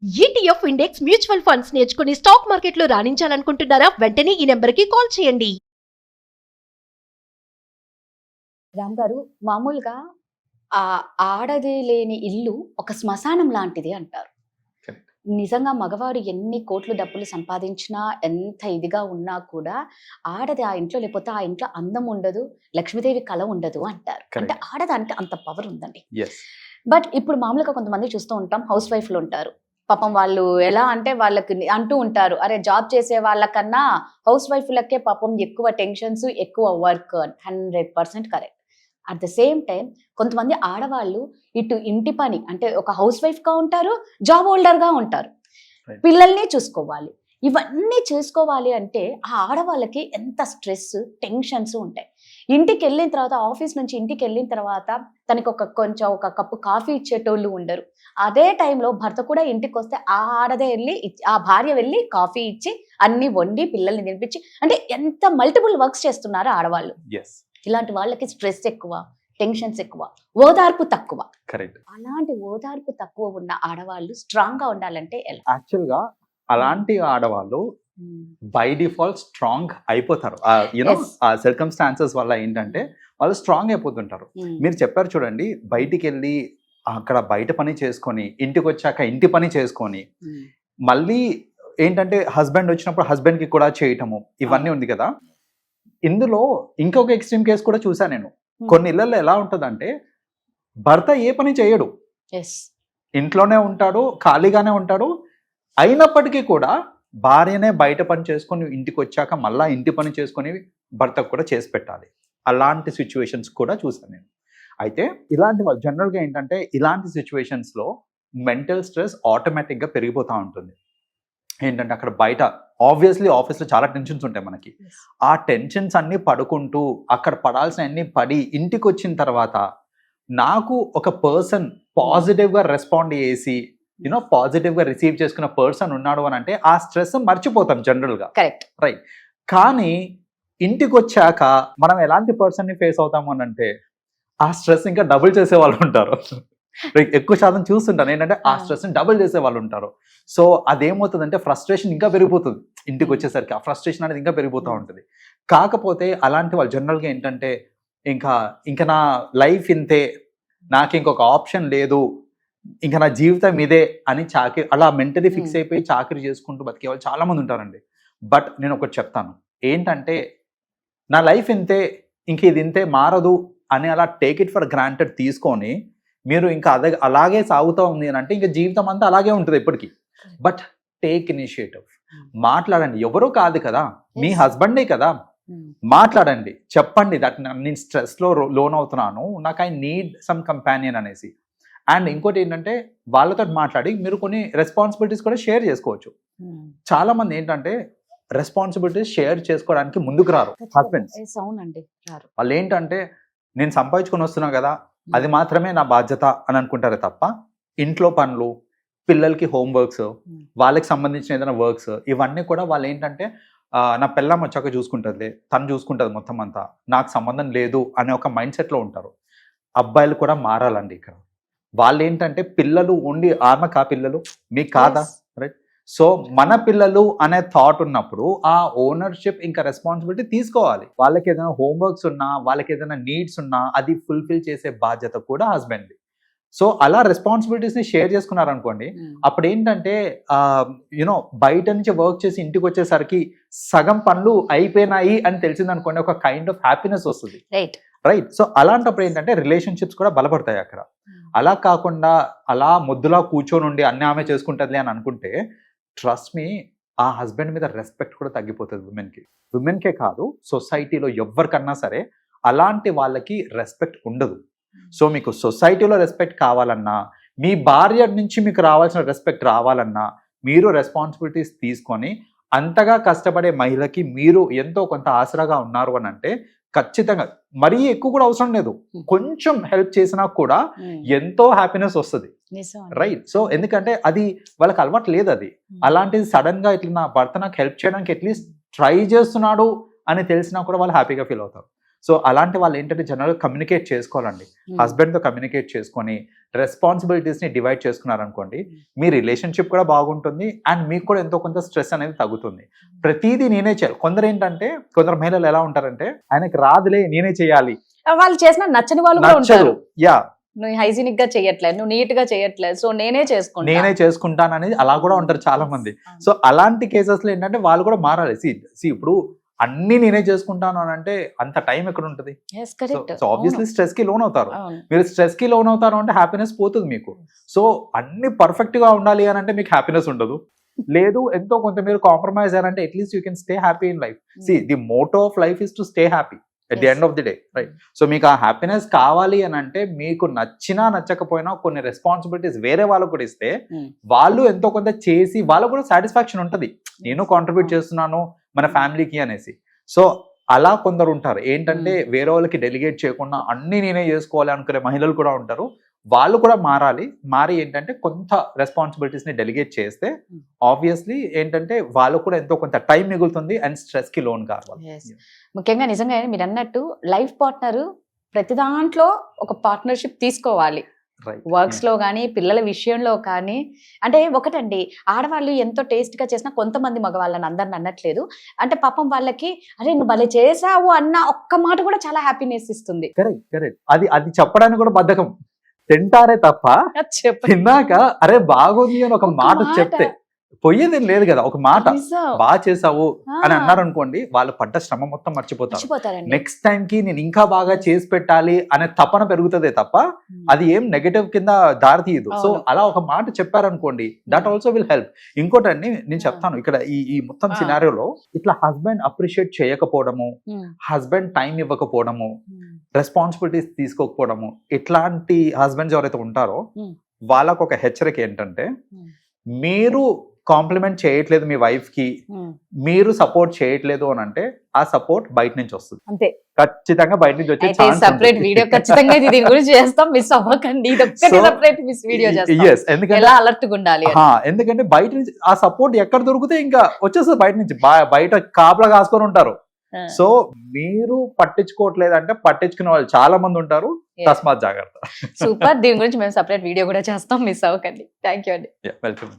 ETF index mutual funds నేర్చుకుని stock మార్కెట్లో రాణించాలనుకుంటున్నారా? వెంటనే ఈ నెంబర్కి కాల్ చేయండి. రామ్ గారు, మామూలుగా ఆ ఆడది లేని ఇల్లు ఒక శ్మశానం లాంటిది అంటారు. Correct. నిజంగా మగవాడు ఎన్ని కోట్లు డబ్బులు సంపాదించినా, ఎంత ఇదిగా ఉన్నా కూడా ఆడది ఆ ఇంట్లో లేకపోతే ఆ ఇంట్లో అందం ఉండదు, లక్ష్మీదేవి కళ ఉండదు అంటారు. Correct. అంటే ఆడదానికి అంత పవర్ ఉందండి. Yes. బట్ ఇప్పుడు మామూలుగా కొంతమంది చూస్తూ ఉంటాం, హౌస్ వైఫ్లు ఉంటారు. పాపం వాళ్ళు ఎలా అంటే వాళ్ళకి అంటూ ఉంటారు, అరే జాబ్ చేసే వాళ్ళకన్నా హౌస్ వైఫ్లకే పాపం ఎక్కువ టెన్షన్స్, ఎక్కువ work. 100% correct. At the same time కొంతమంది ఆడవాళ్ళు ఇటు ఇంటి పని అంటే ఒక హౌస్ వైఫ్గా ఉంటారు, జాబ్ హోల్డర్గా ఉంటారు, Right. పిల్లల్ని చూసుకోవాలి. ఇవన్నీ చేసుకోవాలి అంటే ఆ ఆడవాళ్ళకి ఎంత స్ట్రెస్, టెన్షన్స్ ఉంటాయి. ఇంటికి వెళ్ళిన తర్వాత, ఆఫీస్ నుంచి ఇంటికి వెళ్ళిన తర్వాత తనకి కొంచెం ఒక కప్పు కాఫీ ఇచ్చేటోళ్ళు ఉండరు. అదే టైంలో భర్త కూడా ఇంటికి వస్తే ఆ ఆడదే వెళ్ళి ఆ భార్య వెళ్ళి కాఫీ ఇచ్చి అన్ని వండి పిల్లల్ని తినిపించి, అంటే ఎంత మల్టిపుల్ వర్క్స్ చేస్తున్నారు ఆడవాళ్ళు. Yes. ఇలాంటి వాళ్ళకి స్ట్రెస్ ఎక్కువ, టెన్షన్స్ ఎక్కువ, ఓదార్పు తక్కువ. Correct. అలాంటి ఓదార్పు తక్కువ ఉన్న ఆడవాళ్ళు స్ట్రాంగ్ గా ఉండాలంటే ఎలా? యాక్చువల్ గా అలాంటి ఆడవాళ్ళు బై డిఫాల్ట్ స్ట్రాంగ్ అయిపోతారు. You know Yes. ఆ సర్కమ్స్టాన్సెస్ వల్ల ఏంటంటే వాళ్ళు స్ట్రాంగ్ అయిపోతుంటారు. మీరు చెప్పారు చూడండి, బయటికి వెళ్ళి అక్కడ బయట పని చేసుకొని ఇంటికి వచ్చాక ఇంటి పని చేసుకొని మళ్ళీ ఏంటంటే హస్బెండ్ వచ్చినప్పుడు హస్బెండ్ కి కూడా చేయటము ఇవన్నీ ఉంది కదా. ఇందులో ఇంకొక ఎక్స్ట్రీమ్ కేసు కూడా చూసా నేను. కొన్ని ఇళ్లలో ఎలా ఉంటుందంటే భర్త ఏ పని చేయడు, ఎస్, ఇంట్లోనే ఉంటాడు, ఖాళీగానే ఉంటాడు. అయినప్పటికీ కూడా భార్యనే బయట పని చేసుకొని ఇంటికి వచ్చాక మళ్ళా ఇంటి పని చేసుకొని భర్తకు కూడా చేసి పెట్టాలి. అలాంటి సిచ్యువేషన్స్ కూడా చూసాను నేను. అయితే ఇలాంటి వాళ్ళు జనరల్గా ఏంటంటే ఇలాంటి సిచ్యువేషన్స్లో మెంటల్ స్ట్రెస్ ఆటోమేటిక్గా పెరిగిపోతూ ఉంటుంది. ఏంటంటే అక్కడ బయట ఆబ్వియస్లీ ఆఫీస్లో చాలా టెన్షన్స్ ఉంటాయి మనకి. ఆ టెన్షన్స్ అన్నీ పడుకుంటూ అక్కడ పడాల్సిన అన్ని పడి ఇంటికి వచ్చిన తర్వాత నాకు ఒక పర్సన్ పాజిటివ్గా రెస్పాండ్ చేసి యూనో పాజిటివ్గా రిసీవ్ చేసుకున్న పర్సన్ ఉన్నాడు అని అంటే ఆ స్ట్రెస్ మర్చిపోతాం జనరల్గా. కరెక్ట్. రైట్. కానీ ఇంటికి వచ్చాక మనం ఎలాంటి పర్సన్ని ఫేస్ అవుతాము అని అంటే ఆ స్ట్రెస్ ఇంకా డబుల్ చేసే వాళ్ళు ఉంటారు. ఎక్కువ శాతం చూస్తుంటాను ఏంటంటే ఆ స్ట్రెస్ని డబుల్ చేసే వాళ్ళు ఉంటారు. సో అదేమవుతుందంటే ఫ్రస్ట్రేషన్ ఇంకా పెరిగిపోతుంది. ఇంటికి వచ్చేసరికి ఆ ఫ్రస్ట్రేషన్ అనేది ఇంకా పెరిగిపోతూ ఉంటుంది. కాకపోతే అలాంటి వాళ్ళు జనరల్గా ఏంటంటే ఇంకా నా లైఫ్ ఇంతే, నాకు ఇంకొక ఆప్షన్ లేదు, ఇంకా నా జీవితం ఇదే అని అలా మెంటలీ ఫిక్స్ అయిపోయి చాకరీ చేసుకుంటూ బతికే వాళ్ళు చాలా మంది ఉంటారండి. బట్ నేను ఒకటి చెప్తాను ఏంటంటే నా లైఫ్ ఇంతే, ఇంక ఇది ఇంతే, మారదు అని అలా టేక్ ఇట్ ఫర్ గ్రాంటెడ్ తీసుకొని మీరు ఇంకా అలాగే సాగుతూ ఉంది అని అంటే ఇంకా జీవితం అంతా అలాగే ఉంటుంది ఎప్పటికీ. బట్ టేక్ ఇనిషియేటివ్, మాట్లాడండి. ఎవరో కాదు కదా, మీ హస్బెండే కదా, మాట్లాడండి, చెప్పండి దట్ నేను స్ట్రెస్లో లోన్ అవుతున్నాను, నాకు ఐ నీడ్ సమ్ కంపానియన్ అనేసి. అండ్ ఇంకోటి ఏంటంటే వాళ్ళతో మాట్లాడి మీరు కొన్ని రెస్పాన్సిబిలిటీస్ కూడా షేర్ చేసుకోవచ్చు. చాలా మంది ఏంటంటే రెస్పాన్సిబిలిటీస్ షేర్ చేసుకోవడానికి ముందుకు రారు హస్బెండ్స్. అవునండి, రారు. వాళ్ళు ఏంటంటే నేను సంపాదించుకొని వస్తున్నా కదా, అది మాత్రమే నా బాధ్యత అని అనుకుంటారే తప్ప ఇంట్లో పనులు, పిల్లలకి హోంవర్క్స్, వాళ్ళకి సంబంధించిన ఏదైనా వర్క్స్ ఇవన్నీ కూడా వాళ్ళు ఏంటంటే నా పిల్లం వచ్చాక చూసుకుంటుంది, తను చూసుకుంటుంది మొత్తం అంతా, నాకు సంబంధం లేదు అనే ఒక మైండ్ సెట్లో ఉంటారు. అబ్బాయిలు కూడా మారాలండి ఇక్కడ. వాళ్ళు ఏంటంటే పిల్లలు ఉండి ఆమెకా పిల్లలు మీకు కాదా, రైట్? సో మన పిల్లలు అనే థాట్ ఉన్నప్పుడు ఆ ఓనర్షిప్ ఇంకా రెస్పాన్సిబిలిటీ తీసుకోవాలి. వాళ్ళకి ఏదైనా హోంవర్క్స్ ఉన్నా, వాళ్ళకి ఏదైనా నీడ్స్ ఉన్నా అది ఫుల్ఫిల్ చేసే బాధ్యత కూడా హస్బెండ్ది. సో అలా రెస్పాన్సిబిలిటీస్ని షేర్ చేసుకున్నారనుకోండి, అప్పుడు ఏంటంటే యూనో బయట నుంచి వర్క్ చేసి ఇంటికి వచ్చేసరికి సగం పనులు అయిపోయినాయి అని తెలిసిందనుకోండి, ఒక కైండ్ ఆఫ్ హ్యాపీనెస్ వస్తుంది. రైట్. సో అలాంటప్పుడు ఏంటంటే రిలేషన్షిప్స్ కూడా బలపడతాయి అక్కడ. అలా కాకుండా అలా ముద్దులా కూర్చొని ఉండి అన్నీ ఆమె చేసుకుంటుంది అని అనుకుంటే ట్రస్ట్ మీ ఆ హస్బెండ్ మీద రెస్పెక్ట్ కూడా తగ్గిపోతుంది విమెన్కే కాదు, సొసైటీలో ఎవరికన్నా సరే అలాంటి వాళ్ళకి రెస్పెక్ట్ ఉండదు. సో మీకు సొసైటీలో రెస్పెక్ట్ కావాలన్నా, మీ భార్య నుంచి మీకు రావాల్సిన రెస్పెక్ట్ రావాలన్నా మీరు రెస్పాన్సిబిలిటీస్ తీసుకొని అంతగా కష్టపడే మహిళకి మీరు ఎంతో కొంత ఆసరాగా ఉన్నారు అని అంటే ఖచ్చితంగా మరీ ఎక్కువ కూడా అవసరం లేదు, కొంచెం హెల్ప్ చేసినా కూడా ఎంతో హ్యాపీనెస్ వస్తుంది. రైట్. సో ఎందుకంటే అది వాళ్ళకి అలవాటు లేదు. అది అలాంటిది సడన్ గా ఇట్లా నా భర్త నాకు హెల్ప్ చేయడానికి అట్లీస్ట్ ట్రై చేస్తున్నాడు అని తెలిసినా కూడా వాళ్ళు హ్యాపీగా ఫీల్ అవుతారు. సో అలాంటి వాళ్ళు ఏంటంటే జనరల్గా కమ్యూనికేట్ చేసుకోవాలండి. హస్బెండ్తో కమ్యూనికేట్ చేసుకొని రెస్పాన్సిబిలిటీస్ని డివైడ్ చేసుకున్నారనుకోండి, మీ రిలేషన్షిప్ కూడా బాగుంటుంది అండ్ మీకు కూడా ఎంతో కొంత స్ట్రెస్ అనేది తగ్గుతుంది. ప్రతిదీ నేనే చేయాలి. కొందరు ఏంటంటే, కొందరు మహిళలు ఎలా ఉంటారంటే, ఆయనకి రాదులే నేనే చేయాలి, వాళ్ళు చేసిన నచ్చని వాళ్ళు కూడా ఉంటారు. యా నువ్వు హైజీనిక్ గా చేయట్లేదు, నువ్వు నీట్ గా చేయట్లేదు, సో నేనే చేసుకుంటాను అనేది అలా కూడా ఉంటారు చాలా మంది. సో అలాంటి కేసెస్ లో ఏంటంటే వాళ్ళు కూడా మారాలి. సి ఇప్పుడు అన్ని నేనే చేసుకుంటాను అని అంటే అంత టైం ఎక్కడ ఉంటుంది? సో ఆబ్వియస్లీ స్ట్రెస్ కి లోన్ అవుతారు. మీరు స్ట్రెస్ కి లోన్ అవుతారు అంటే హ్యాపీనెస్ పోతుంది మీకు. సో అన్ని పర్ఫెక్ట్ గా ఉండాలి అని అంటే మీకు హ్యాపీనెస్ ఉండదు. లేదు ఎంతో కొంత మీరు కాంప్రమైజ్ అయ్యారంటే at least you can stay happy in life. See the motto of life is to stay happy at the end of the day, right? So మీకు ఆ హ్యాపీనెస్ కావాలి అని అంటే మీకు నచ్చినా నచ్చకపోయినా కొన్ని రెస్పాన్సిబిలిటీస్ వేరే వాళ్ళకు కూడా ఇస్తే వాళ్ళు ఎంతో కొంత చేసి వాళ్ళకు కూడా సాటిస్ఫాక్షన్ ఉంటుంది, నేను కాంట్రిబ్యూట్ చేస్తున్నాను మన ఫ్యామిలీకి అనేసి. సో అలా కొందరు ఉంటారు ఏంటంటే వేరే వాళ్ళకి డెలిగేట్ చేయకుండా అన్ని నేనే చేసుకోవాలి అనుకునే మహిళలు కూడా ఉంటారు. వాళ్ళు కూడా మారి ఏంటంటే కొంత రెస్పాన్సిబిలిటీస్ ని డెలిగేట్ చేస్తే ఆబ్వియస్లీ ఏంటంటే వాళ్ళు కూడా ఎంతో కొంత టైం మిగులుతుంది అండ్ స్ట్రెస్ కి లోన్ కావాలి. ముఖ్యంగా నిజంగా మీరు అన్నట్టు లైఫ్ పార్ట్నర్ ప్రతి దాంట్లో ఒక పార్ట్నర్షిప్ తీసుకోవాలి. వర్క్స్ లో కానీ పిల్లల విషయంలో కానీ. అంటే ఒకటండి, ఆడవాళ్ళు ఎంతో టేస్ట్ గా చేసినా కొంతమంది మగవాళ్ళని అందరిని అనట్లేదు, అంటే పాపం వాళ్ళకి అరే నువ్వు భలే చేసావు అన్న ఒక్క మాట కూడా చాలా హ్యాపీనెస్ ఇస్తుంది. కరెక్ట్. అది చెప్పడానికి కూడా బద్ధకం. తింటారే తప్ప తిన్నాక అరే బాగుంది అని ఒక మాట చెప్తే పోయేది లేదు కదా. ఒక మాట బాగా చేసావు అని అన్నారు అనుకోండి, వాళ్ళు పడ్డ శ్రమ మొత్తం మర్చిపోతారు. నెక్స్ట్ టైం కి నేను ఇంకా బాగా చేసి పెట్టాలి అనే తపన పెరుగుతుందే తప్ప అది ఏం నెగటివ్ కింద దారి తీయదు. సో అలా ఒక మాట చెప్పారనుకోండి, దట్ ఆల్సో విల్ హెల్ప్. ఇంకోటండి నేను చెప్తాను ఇక్కడ ఈ మొత్తం సినారియోలో ఇట్లా హస్బెండ్ అప్రిషియేట్ చేయకపోవడము, హస్బెండ్ టైం ఇవ్వకపోవడము, రెస్పాన్సిబిలిటీస్ తీసుకోకపోవడము, ఇట్లాంటి హస్బెండ్స్ ఎవరైతే ఉంటారో వాళ్ళకు ఒక హెచ్చరిక ఏంటంటే, మీరు కాంప్లిమెంట్ చేయట్లేదు మీ వైఫ్ కి, మీరు సపోర్ట్ చేయట్లేదు అని అంటే ఆ సపోర్ట్ బయట నుంచి వస్తుంది. అంతే, ఖచ్చితంగా బయట నుంచి వచ్చే సెపరేట్ వీడియో ఖచ్చితంగా దీని గురించి చేస్తాం, మిస్ అవ్వకండి. సెపరేట్ వీడియో చేస్తాం, ఎందుకంటే అలర్ట్ గా ఉండాలి. ఎందుకంటే బయట నుంచి ఆ సపోర్ట్ ఎక్కడ దొరికితే ఇంకా వచ్చేస్తుంది బయట నుంచి. బయట కాపలా కాసుకొని ఉంటారు. సో మీరు పట్టించుకోవట్లేదు అంటే పట్టించుకునే వాళ్ళు చాలా మంది ఉంటారు, తస్మాత్ జాగ్రత్త. సూపర్, దీని గురించి మేము సెపరేట్ వీడియో కూడా చేస్తాం, మిస్ అవ్వకండి. థ్యాంక్ యూ అండి. వెల్కమ్.